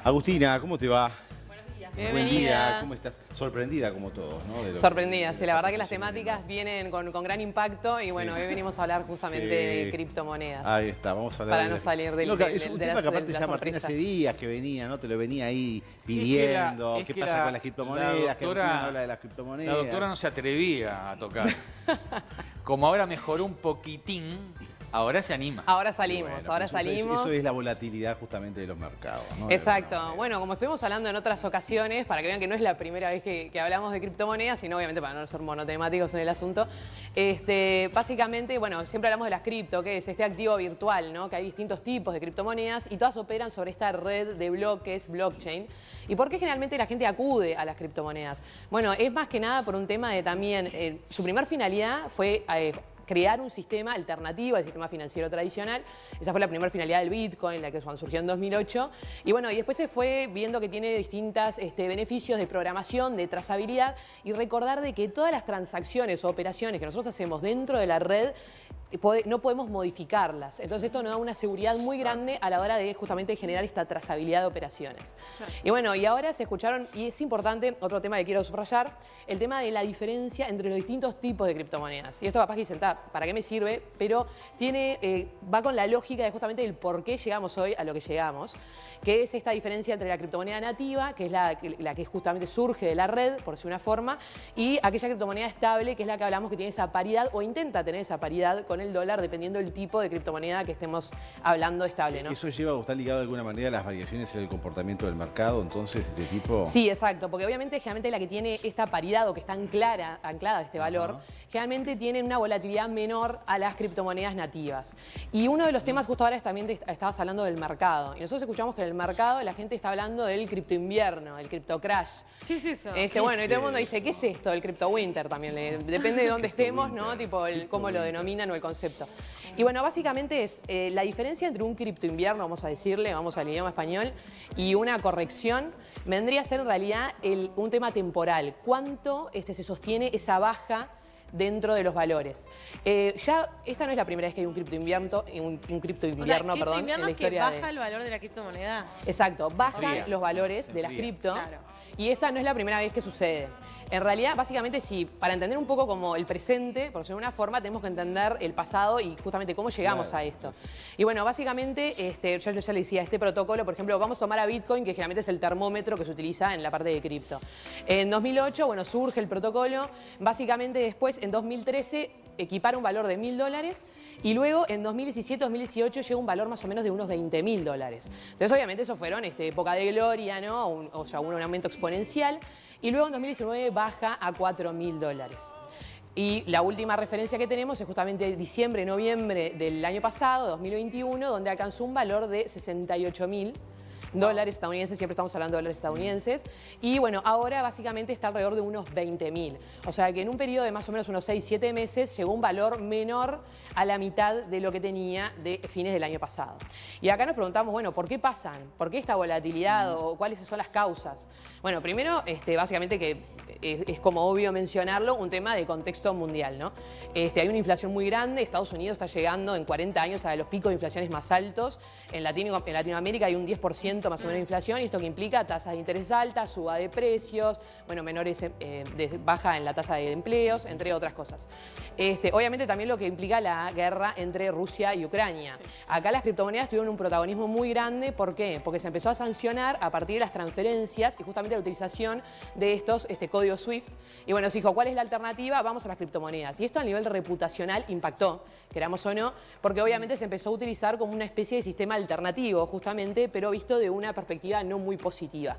Agustina, ¿cómo te va? Buen día, Bienvenida. ¿cómo estás? Sorprendida como todos, ¿no? Sorprendida, sí, la verdad que las temáticas vienen con gran impacto y bueno, Sí. hoy venimos a hablar justamente Sí. de criptomonedas. Ahí está, vamos a hablar Para no salir del- No, es un de tema la- que aparte de la ya Martín sorpresa. hace días que venía, ¿no? Te lo venía ahí pidiendo. Es ¿Qué que pasa la- con las criptomonedas? la Que doctora- Agustina habla de las La criptomonedas. doctora no se atrevía a tocar. Como ahora mejoró un poquitín, ahora se anima. Ahora salimos, Bueno, ahora pero salimos. Eso es la volatilidad justamente de los mercados, ¿no? De Exacto. alguna manera. Bueno, como estuvimos hablando en otras ocasiones, para que vean que no es la primera vez que hablamos de criptomonedas, sino obviamente para no ser monotemáticos en el asunto, básicamente, bueno, siempre hablamos de las cripto, que es este activo virtual, ¿no? Que hay distintos tipos de criptomonedas y todas operan sobre esta red de bloques, blockchain. ¿Y por qué generalmente la gente acude a las criptomonedas? Bueno, es más que nada por un tema de también, su primer finalidad fue crear un sistema alternativo al sistema financiero tradicional. Esa fue la primera finalidad del Bitcoin, la que cuando surgió en 2008. Y bueno, y después se fue viendo que tiene distintos beneficios de programación, de trazabilidad y recordar de que todas las transacciones o operaciones que nosotros hacemos dentro de la red no podemos modificarlas. Entonces esto nos da una seguridad muy grande a la hora de justamente generar esta trazabilidad de operaciones. Y bueno, y ahora se escucharon, y es importante, otro tema que quiero subrayar, el tema de la diferencia entre los distintos tipos de criptomonedas. Y esto capaz que dicen, ¿para qué me sirve? Pero va con la lógica de justamente el por qué llegamos hoy a lo que llegamos, que es esta diferencia entre la criptomoneda nativa, que es la que justamente surge de la red, por decir una forma, y aquella criptomoneda estable, que es la que hablamos que tiene esa paridad o intenta tener esa paridad con el dólar, dependiendo del tipo de criptomoneda que estemos hablando estable, ¿no? ¿Eso lleva o está ligado de alguna manera a las variaciones en el comportamiento del mercado, entonces, este tipo? Sí, exacto, porque obviamente generalmente la que tiene esta paridad o que está anclada a este valor, generalmente tienen una volatilidad menor a las criptomonedas nativas. Y uno de los temas justo ahora también estabas hablando del mercado. Y nosotros escuchamos que en el mercado la gente está hablando del cripto invierno, el cripto crash. ¿Qué es eso? Bueno, y todo el mundo dice, ¿qué es esto? El cripto winter también. Depende de dónde estemos, ¿no? Winter, Tipo cómo lo winter. denominan o el concepto. Y bueno, básicamente es la diferencia entre un cripto invierno, vamos a decirle, vamos al idioma español, y una corrección, vendría a ser en realidad un tema temporal. ¿Cuánto se sostiene esa baja dentro de los valores? Ya esta no es la primera vez que hay un cripto invierno, ¿Cripto perdón, en invierno la es que historia baja el valor de la criptomoneda? Exacto, bajan enfría. los valores Se de las enfría. cripto. Claro. Y esta no es la primera vez que sucede. En realidad, básicamente, sí, para entender un poco como el presente, por decirlo de una forma, tenemos que entender el pasado y justamente cómo llegamos a esto. Y bueno, básicamente, yo ya le decía, este protocolo, por ejemplo, vamos a tomar a Bitcoin, que generalmente es el termómetro que se utiliza en la parte de cripto. En 2008, bueno, surge el protocolo. Básicamente, después, en 2013, equipara un valor de $1.000 y luego en 2017-2018 llega un valor más o menos de unos $20.000. Entonces, obviamente, eso fueron época de gloria, ¿no? Un aumento exponencial. Y luego en 2019 baja a $4.000. Y la última referencia que tenemos es justamente diciembre, noviembre del año pasado, 2021, donde alcanzó un valor de $68.000 estadounidenses, siempre estamos hablando de dólares estadounidenses, y bueno, ahora básicamente está alrededor de unos 20.000. O sea que en un periodo de más o menos unos 6-7 meses llegó un valor menor a la mitad de lo que tenía de fines del año pasado. Y acá nos preguntamos, bueno, ¿por qué pasan? ¿Por qué esta volatilidad o cuáles son las causas? Bueno, primero, básicamente que es como obvio mencionarlo, un tema de contexto mundial, ¿no? Hay una inflación muy grande, Estados Unidos está llegando en 40 años a los picos de inflaciones más altos, en Latinoamérica hay un 10% más o menos de inflación, y esto que implica tasas de interés altas, suba de precios, bueno, baja en la tasa de empleos, entre otras cosas. Obviamente también lo que implica la guerra entre Rusia y Ucrania. Acá las criptomonedas tuvieron un protagonismo muy grande, ¿por qué? Porque se empezó a sancionar a partir de las transferencias y justamente la utilización de estos códigos SWIFT. Y bueno, se dijo, ¿cuál es la alternativa? Vamos a las criptomonedas. Y esto a nivel reputacional impactó, queramos o no, porque obviamente se empezó a utilizar como una especie de sistema alternativo, justamente, pero visto de una perspectiva no muy positiva.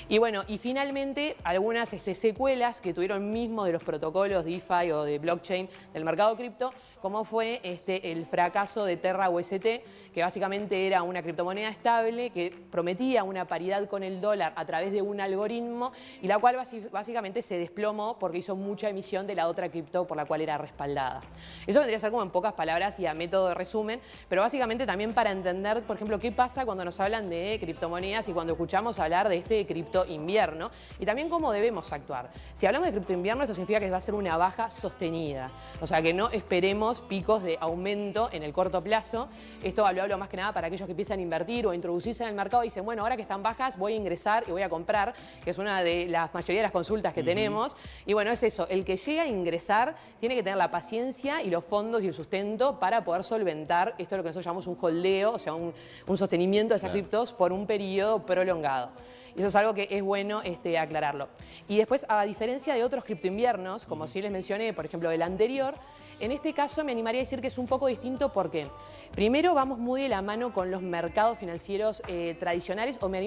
Y bueno, y finalmente algunas secuelas que tuvieron mismo de los protocolos DeFi o de blockchain del mercado cripto, como fue el fracaso de Terra UST, que básicamente era una criptomoneda estable que prometía una paridad con el dólar a través de un algoritmo y la cual básicamente básicamente se desplomó porque hizo mucha emisión de la otra cripto por la cual era respaldada. Eso vendría a ser como en pocas palabras y a método de resumen, pero básicamente también para entender, por ejemplo, qué pasa cuando nos hablan de criptomonedas y cuando escuchamos hablar de este cripto invierno y también cómo debemos actuar. Si hablamos de cripto invierno, esto significa que va a ser una baja sostenida, o sea que no esperemos picos de aumento en el corto plazo. Esto lo hablo más que nada para aquellos que empiezan a invertir o a introducirse en el mercado y dicen, bueno, ahora que están bajas voy a ingresar y voy a comprar, que es una de las mayoría de las consultas que tenemos. Y bueno, es eso, el que llega a ingresar tiene que tener la paciencia y los fondos y el sustento para poder solventar esto, lo que nosotros llamamos un holdeo, o sea, un sostenimiento de esas criptos por un periodo prolongado. Y eso es algo que es bueno aclararlo. Y después, a diferencia de otros criptoinviernos, como sí les mencioné, por ejemplo, el anterior, en este caso me animaría a decir que es un poco distinto porque primero vamos muy de la mano con los mercados financieros tradicionales, o me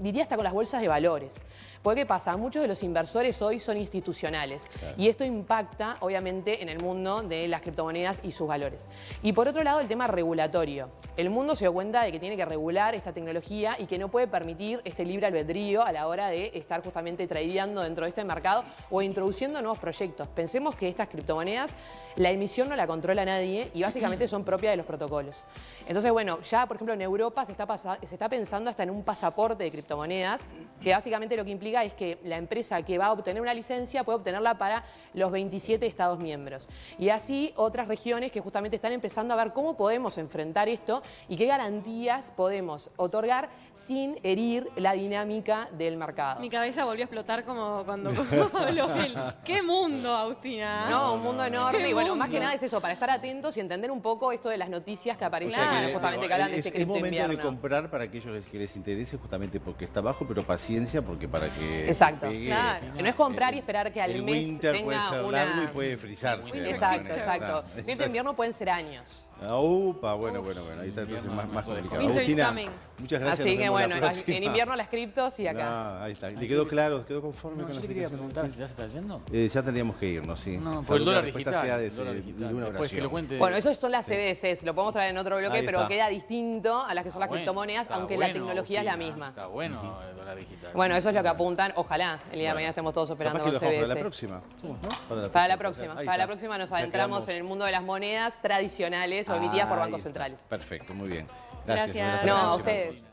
diría hasta con las bolsas de valores. Porque ¿qué pasa? Muchos de los inversores hoy son institucionales y esto impacta obviamente en el mundo de las criptomonedas y sus valores. Y por otro lado, el tema regulatorio. El mundo se dio cuenta de que tiene que regular esta tecnología y que no puede permitir este libre albedrío a la hora de estar justamente tradeando dentro de este mercado o introduciendo nuevos proyectos. Pensemos que estas criptomonedas, la emisión no la controla nadie y básicamente son propias de los protocolos. Entonces, bueno, ya por ejemplo en Europa se está pensando hasta en un pasaporte de criptomonedas, que básicamente lo que implica es que la empresa que va a obtener una licencia puede obtenerla para los 27 Estados miembros. Y así otras regiones que justamente están empezando a ver cómo podemos enfrentar esto y qué garantías podemos otorgar sin herir la dinámica del mercado. Mi cabeza volvió a explotar como cuando habló él. ¡Qué mundo, Agustina! No, un mundo enorme. Y bueno, más que nada es eso, para estar atentos y entender un poco esto de las noticias que aparecen justamente que hablan de este cripto momento invierno. de comprar para aquellos que les interese, justamente porque está bajo, pero paciencia porque para que Exacto, pegue, claro. No es comprar y esperar que al el mes winter puede tenga ser una... largo y puede frizarse. Exacto, Bueno, exacto. está. Cripto invierno pueden ser años. Ah, upa, bueno, ahí está entonces más complicado. Winter is Agustina, coming. muchas gracias. Así nos que vemos la bueno, próxima. en invierno las criptos y acá. No, ahí está. ¿Le quedó claro? ¿Quedó conforme No, con yo la te quería explicación? preguntar si ya se está yendo. Ya tendríamos que irnos, sí. No, por Salvo el que la dólar respuesta digital. sea el dólar de digital. una Después que lo oración. cuente. Bueno, esos son las CBDCs, lo podemos traer en otro bloque, Ahí pero está. queda distinto a las que son las Está criptomonedas, está aunque la bueno, tecnología es la Agustina, misma. Está bueno el dólar digital. Bueno, eso es lo que apuntan. Ojalá el día de mañana estemos todos operando Capaz que con lo dejamos CBDC. para la próxima. ¿no? Para la próxima. Ahí Para la está. próxima nos Ya adentramos quedamos- en el mundo de las monedas tradicionales o emitidas por Ahí bancos está. centrales. Perfecto, muy bien. Gracias. Hasta la No, a próxima. ustedes.